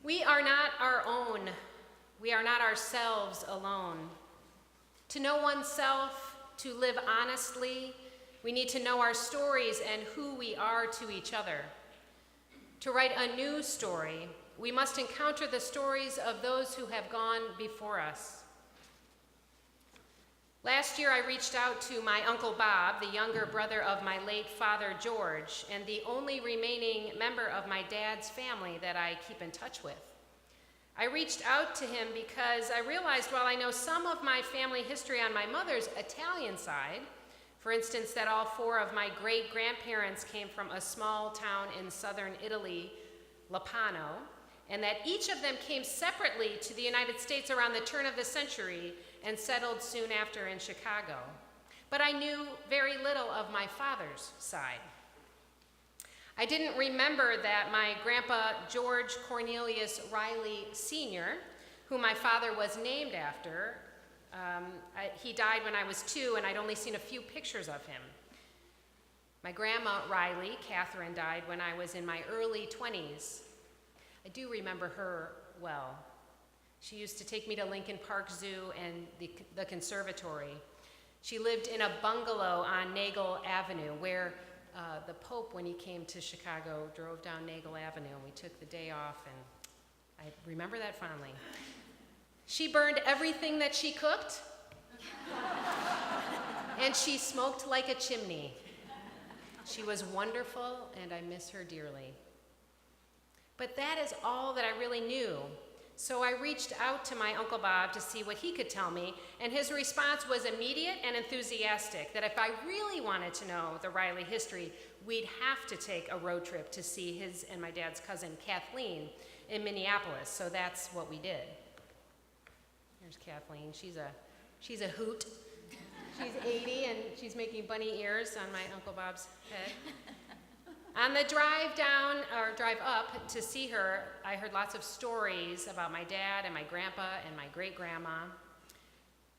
We are not our own. We are not ourselves alone. To know oneself, to live honestly, we need to know our stories and who we are to each other. To write a new story, we must encounter the stories of those who have gone before us. Last year, I reached out to my Uncle Bob, the younger brother of my late father, George, and the only remaining member of my dad's family that I keep in touch with. I reached out to him because I realized while I know some of my family history on my mother's Italian side, for instance, that all four of my great-grandparents came from a small town in southern Italy, Lopano, and that each of them came separately to the United States around the turn of the century and settled soon after in Chicago. But I knew very little of my father's side. I didn't remember that my grandpa George Cornelius Riley Sr., who my father was named after, he died when I was 2 and I'd only seen a few pictures of him. My grandma Riley, Catherine, died when I was in my early 20s. I do remember her well. She used to take me to Lincoln Park Zoo and the conservatory. She lived in a bungalow on Nagel Avenue where the Pope, when he came to Chicago, drove down Nagel Avenue, and we took the day off, and I remember that fondly. She burned everything that she cooked, and she smoked like a chimney. She was wonderful, and I miss her dearly. But that is all that I really knew. So I reached out to my Uncle Bob to see what he could tell me, and his response was immediate and enthusiastic, that if I really wanted to know the Riley history, we'd have to take a road trip to see his and my dad's cousin, Kathleen, in Minneapolis. So that's what we did. Here's Kathleen. She's a hoot. She's 80, and she's making bunny ears on my Uncle Bob's head. On the drive up to see her, I heard lots of stories about my dad and my grandpa and my great-grandma.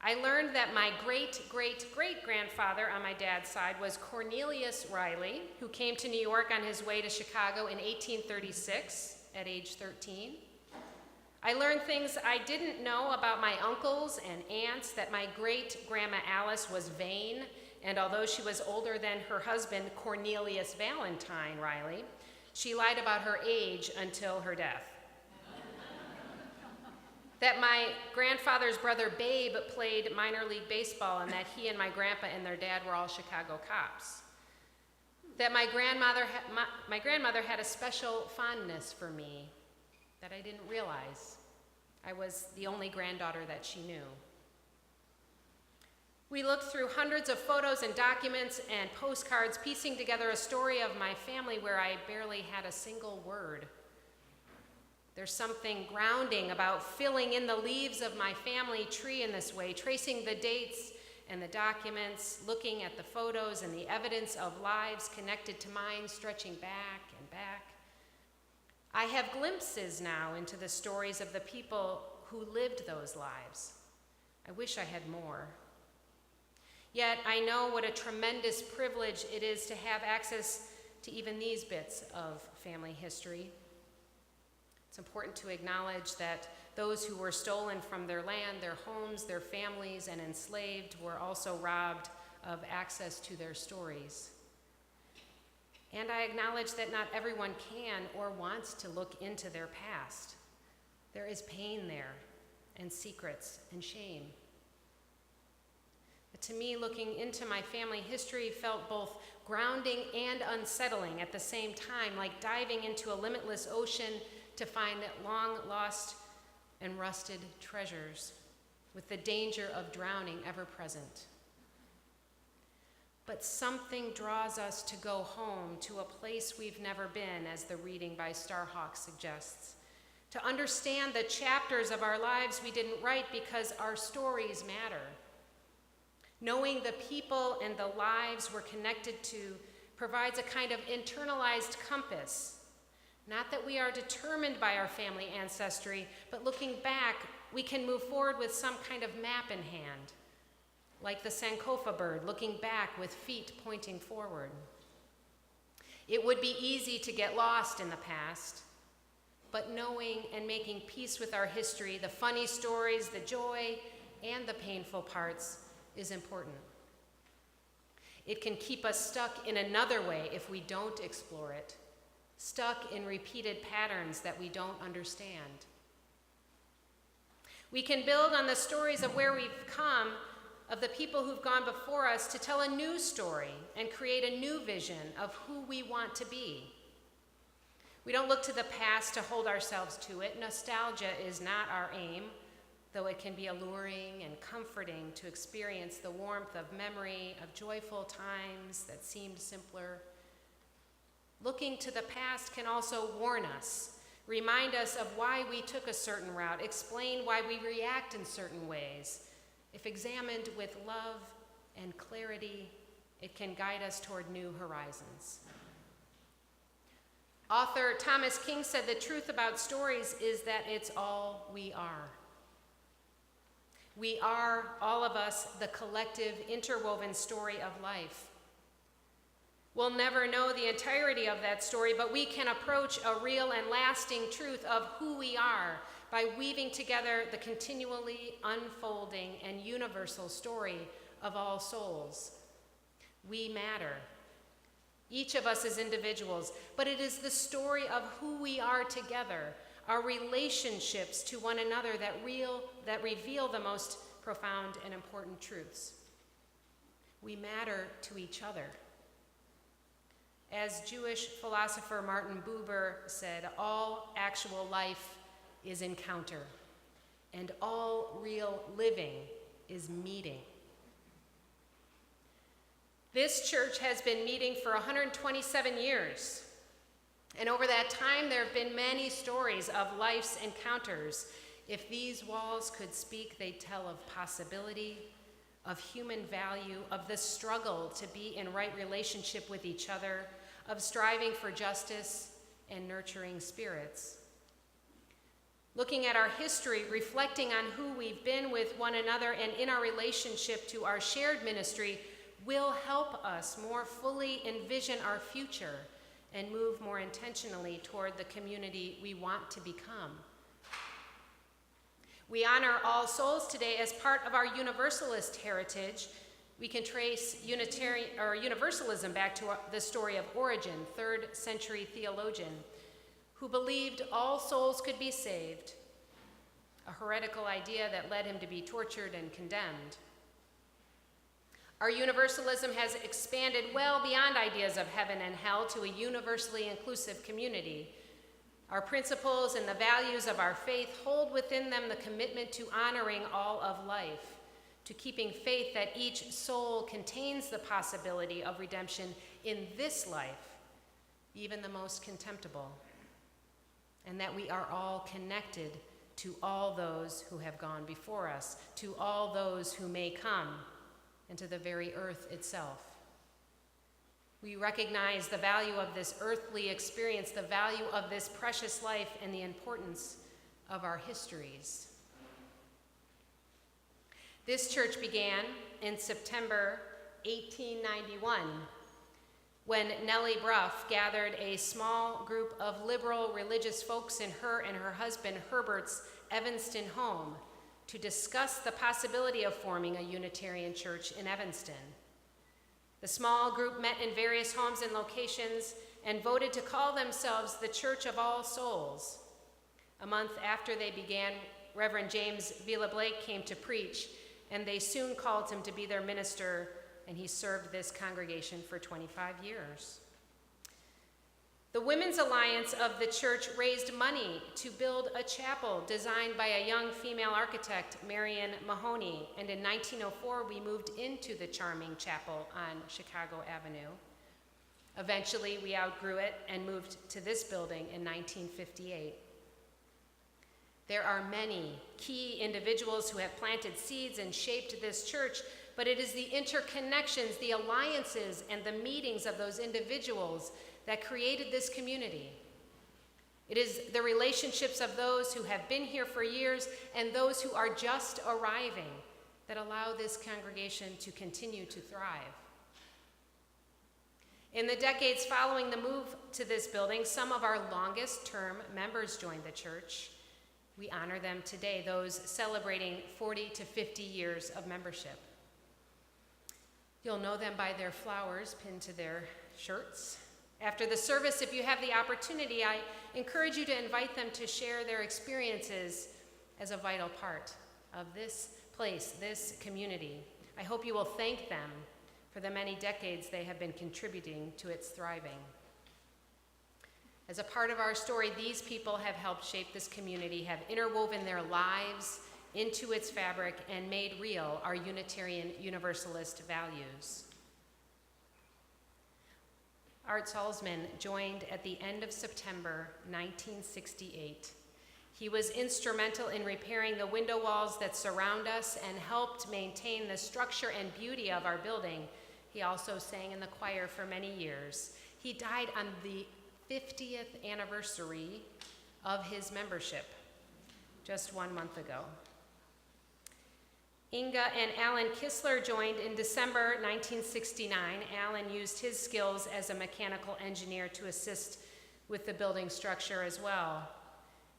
I learned that my great-great-great-grandfather on my dad's side was Cornelius Riley, who came to New York on his way to Chicago in 1836 at age 13. I learned things I didn't know about my uncles and aunts, that my great-grandma Alice was vain, and although she was older than her husband, Cornelius Valentine Riley, she lied about her age until her death. That my grandfather's brother Babe played minor league baseball, and that he and my grandpa and their dad were all Chicago cops. That my grandmother had a special fondness for me that I didn't realize. I was the only granddaughter that she knew. We looked through hundreds of photos and documents and postcards, piecing together a story of my family where I barely had a single word. There's something grounding about filling in the leaves of my family tree in this way, tracing the dates and the documents, looking at the photos and the evidence of lives connected to mine, stretching back and back. I have glimpses now into the stories of the people who lived those lives. I wish I had more. Yet I know what a tremendous privilege it is to have access to even these bits of family history. It's important to acknowledge that those who were stolen from their land, their homes, their families, and enslaved were also robbed of access to their stories. And I acknowledge that not everyone can or wants to look into their past. There is pain there, and secrets, and shame. But to me, looking into my family history felt both grounding and unsettling at the same time, like diving into a limitless ocean to find long-lost and rusted treasures, with the danger of drowning ever present. But something draws us to go home, to a place we've never been, as the reading by Starhawk suggests, to understand the chapters of our lives we didn't write because our stories matter. Knowing the people and the lives we're connected to provides a kind of internalized compass. Not that we are determined by our family ancestry, but looking back, we can move forward with some kind of map in hand, like the Sankofa bird looking back with feet pointing forward. It would be easy to get lost in the past, but knowing and making peace with our history, the funny stories, the joy, and the painful parts, is important. It can keep us stuck in another way if we don't explore it, stuck in repeated patterns that we don't understand. We can build on the stories of where we've come, of the people who've gone before us, to tell a new story and create a new vision of who we want to be. We don't look to the past to hold ourselves to it. Nostalgia is not our aim, though it can be alluring and comforting to experience the warmth of memory of joyful times that seemed simpler. Looking to the past can also warn us, remind us of why we took a certain route, explain why we react in certain ways. If examined with love and clarity, it can guide us toward new horizons. Author Thomas King said the truth about stories is that it's all we are. We are, all of us, the collective interwoven story of life. We'll never know the entirety of that story, but we can approach a real and lasting truth of who we are by weaving together the continually unfolding and universal story of all souls. We matter. Each of us as individuals, but it is the story of who we are together, our relationships to one another that reveal the most profound and important truths. We matter to each other. As Jewish philosopher Martin Buber said, all actual life is encounter, and all real living is meeting. This church has been meeting for 127 years. And over that time, there have been many stories of life's encounters. If these walls could speak, they'd tell of possibility, of human value, of the struggle to be in right relationship with each other, of striving for justice and nurturing spirits. Looking at our history, reflecting on who we've been with one another and in our relationship to our shared ministry will help us more fully envision our future and move more intentionally toward the community we want to become. We honor All Souls today as part of our Universalist heritage. We can trace Universalism back to the story of Origen, 3rd century theologian, who believed all souls could be saved, a heretical idea that led him to be tortured and condemned. Our universalism has expanded well beyond ideas of heaven and hell to a universally inclusive community. Our principles and the values of our faith hold within them the commitment to honoring all of life, to keeping faith that each soul contains the possibility of redemption in this life, even the most contemptible, and that we are all connected to all those who have gone before us, to all those who may come, and to the very earth itself. We recognize the value of this earthly experience, the value of this precious life, and the importance of our histories. This church began in September 1891, when Nellie Bruff gathered a small group of liberal religious folks in her and her husband Herbert's Evanston home to discuss the possibility of forming a Unitarian church in Evanston. The small group met in various homes and locations and voted to call themselves the Church of All Souls. A month after they began, Reverend James Vila Blake came to preach, and they soon called him to be their minister, and he served this congregation for 25 years. The Women's Alliance of the church raised money to build a chapel designed by a young female architect, Marion Mahoney, and in 1904 we moved into the charming chapel on Chicago Avenue. Eventually we outgrew it and moved to this building in 1958. There are many key individuals who have planted seeds and shaped this church, but it is the interconnections, the alliances, and the meetings of those individuals that created this community. It is the relationships of those who have been here for years and those who are just arriving that allow this congregation to continue to thrive. In the decades following the move to this building, some of our longest-term members joined the church. We honor them today, those celebrating 40 to 50 years of membership. You'll know them by their flowers pinned to their shirts. After the service, if you have the opportunity, I encourage you to invite them to share their experiences as a vital part of this place, this community. I hope you will thank them for the many decades they have been contributing to its thriving. As a part of our story, these people have helped shape this community, have interwoven their lives into its fabric, and made real our Unitarian Universalist values. Art Salzman joined at the end of September 1968. He was instrumental in repairing the window walls that surround us and helped maintain the structure and beauty of our building. He also sang in the choir for many years. He died on the 50th anniversary of his membership, just 1 month ago. Inga and Alan Kistler joined in December 1969. Alan used his skills as a mechanical engineer to assist with the building structure as well.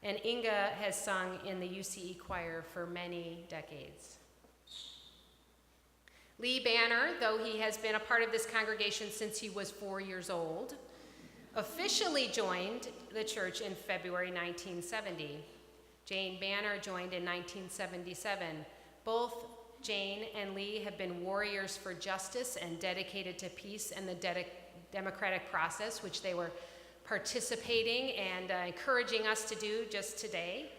And Inga has sung in the UCE choir for many decades. Lee Banner, though he has been a part of this congregation since he was 4 years old, officially joined the church in February 1970. Jane Banner joined in 1977. Both Jane and Lee have been warriors for justice and dedicated to peace and the democratic process, which they were participating and encouraging us to do just today.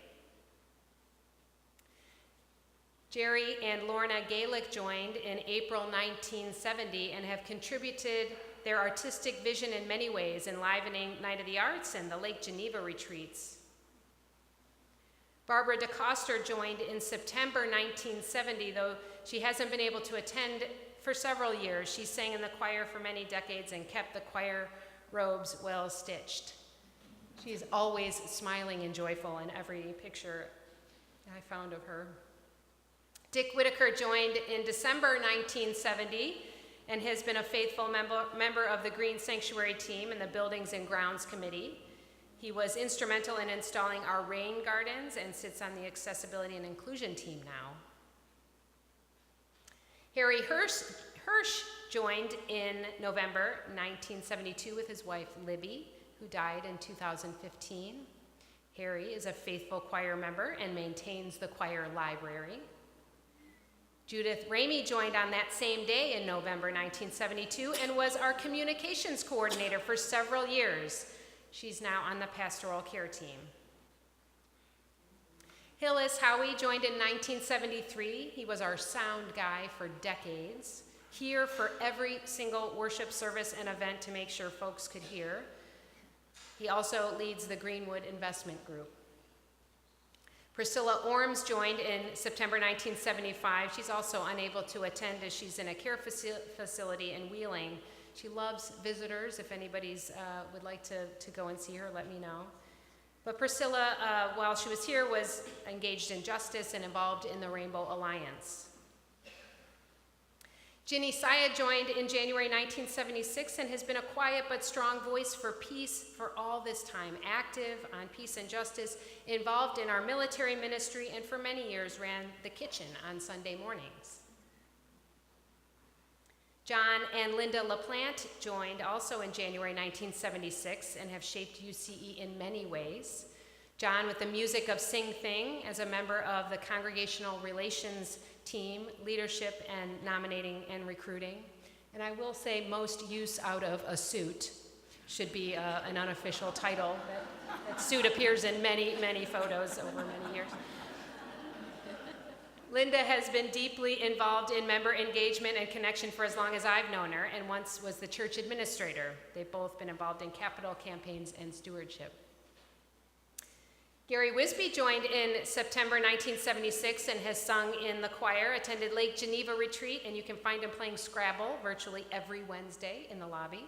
Jerry and Lorna Gaelic joined in April 1970 and have contributed their artistic vision in many ways, enlivening Night of the Arts and the Lake Geneva retreats. Barbara DeCoster joined in September 1970, though she hasn't been able to attend for several years. She sang in the choir for many decades and kept the choir robes well stitched. She's always smiling and joyful in every picture I found of her. Dick Whitaker joined in December 1970 and has been a faithful member of the Green Sanctuary team and the Buildings and Grounds Committee. He was instrumental in installing our rain gardens and sits on the Accessibility and Inclusion team now. Harry Hirsch joined in November 1972 with his wife Libby, who died in 2015. Harry is a faithful choir member and maintains the choir library. Judith Ramey joined on that same day in November 1972 and was our communications coordinator for several years. She's now on the pastoral care team. Hillis Howie joined in 1973. He was our sound guy for decades, here for every single worship service and event to make sure folks could hear. He also leads the Greenwood Investment Group. Priscilla Orms joined in September 1975. She's also unable to attend as she's in a care facility in Wheeling. She loves visitors. If anybody's would like to go and see her, let me know. But Priscilla, while she was here, was engaged in justice and involved in the Rainbow Alliance. Ginny Saya joined in January 1976 and has been a quiet but strong voice for peace for all this time, active on peace and justice, involved in our military ministry, and for many years ran the kitchen on Sunday mornings. John and Linda LaPlante joined also in January 1976 and have shaped UCE in many ways. John with the music of Sing Thing as a member of the Congregational Relations team, leadership and nominating and recruiting. And I will say most use out of a suit should be an unofficial title. That suit appears in many, many photos over many years. Linda has been deeply involved in member engagement and connection for as long as I've known her, and once was the church administrator. They've both been involved in capital campaigns and stewardship. Gary Wisby joined in September 1976 and has sung in the choir, attended Lake Geneva retreat, and you can find him playing Scrabble virtually every Wednesday in the lobby.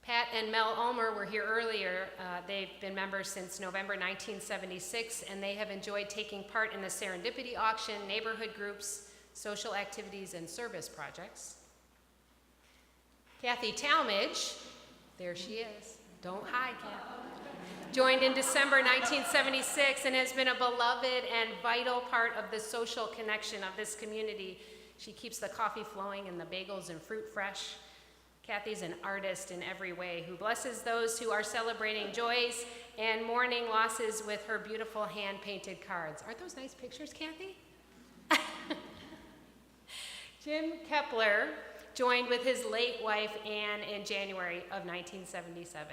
Pat and Mel Ulmer were here earlier. They've been members since November 1976, and they have enjoyed taking part in the Serendipity auction, neighborhood groups, social activities, and service projects. Kathy Talmadge, there she is. Don't hide, Kathy. Joined in December 1976 and has been a beloved and vital part of the social connection of this community. She keeps the coffee flowing and the bagels and fruit fresh. Kathy's an artist in every way who blesses those who are celebrating joys and mourning losses with her beautiful hand-painted cards. Aren't those nice pictures, Kathy? Jim Kepler joined with his late wife, Anne, in January of 1977.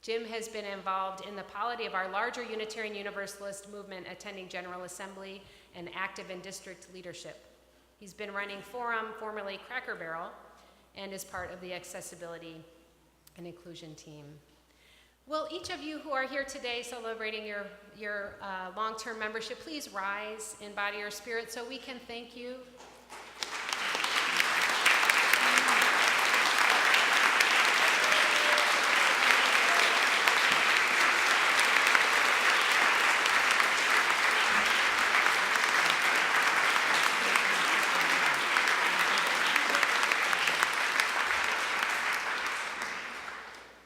Jim has been involved in the polity of our larger Unitarian Universalist movement, attending General Assembly and active in district leadership. He's been running Forum, formerly Cracker Barrel, and is part of the accessibility and inclusion team. Will each of you who are here today celebrating your long-term membership please rise in body or spirit so we can thank you?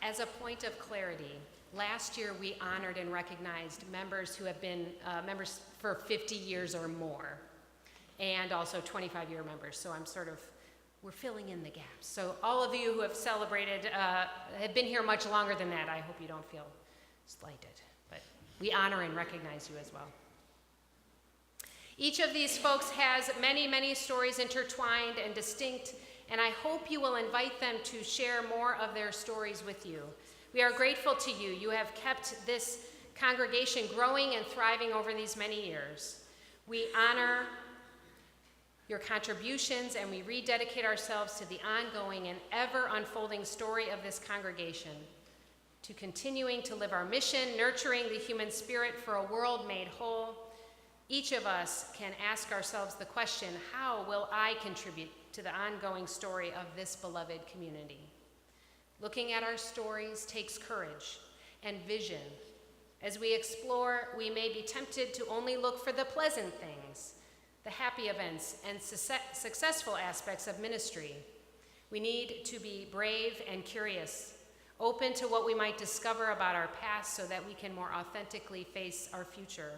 As a point of clarity, last year we honored and recognized members who have been members for 50 years or more, and also 25-year members. So we're filling in the gaps. So all of you who have celebrated, have been here much longer than that, I hope you don't feel slighted, but we honor and recognize you as well. Each of these folks has many, many stories intertwined and distinct, and I hope you will invite them to share more of their stories with you. We are grateful to you. You have kept this congregation growing and thriving over these many years. We honor your contributions, and we rededicate ourselves to the ongoing and ever-unfolding story of this congregation, to continuing to live our mission, nurturing the human spirit for a world made whole. Each of us can ask ourselves the question, how will I contribute to the ongoing story of this beloved community? Looking at our stories takes courage and vision. As we explore, we may be tempted to only look for the pleasant things, the happy events, and successful aspects of ministry. We need to be brave and curious, open to what we might discover about our past so that we can more authentically face our future.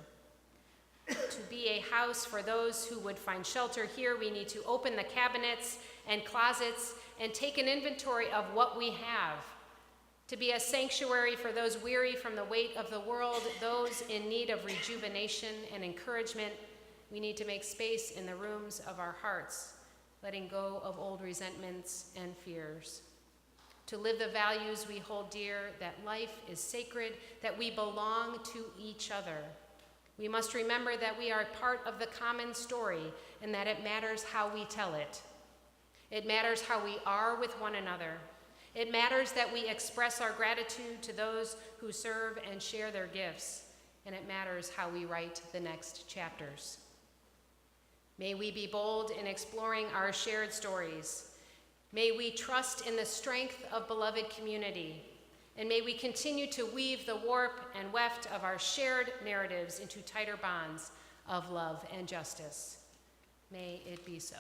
To be a house for those who would find shelter here, we need to open the cabinets and closets and take an inventory of what we have. To be a sanctuary for those weary from the weight of the world, those in need of rejuvenation and encouragement, we need to make space in the rooms of our hearts, letting go of old resentments and fears. To live the values we hold dear, that life is sacred, that we belong to each other. We must remember that we are part of the common story and that it matters how we tell it. It matters how we are with one another. It matters that we express our gratitude to those who serve and share their gifts. And it matters how we write the next chapters. May we be bold in exploring our shared stories. May we trust in the strength of beloved community. And may we continue to weave the warp and weft of our shared narratives into tighter bonds of love and justice. May it be so.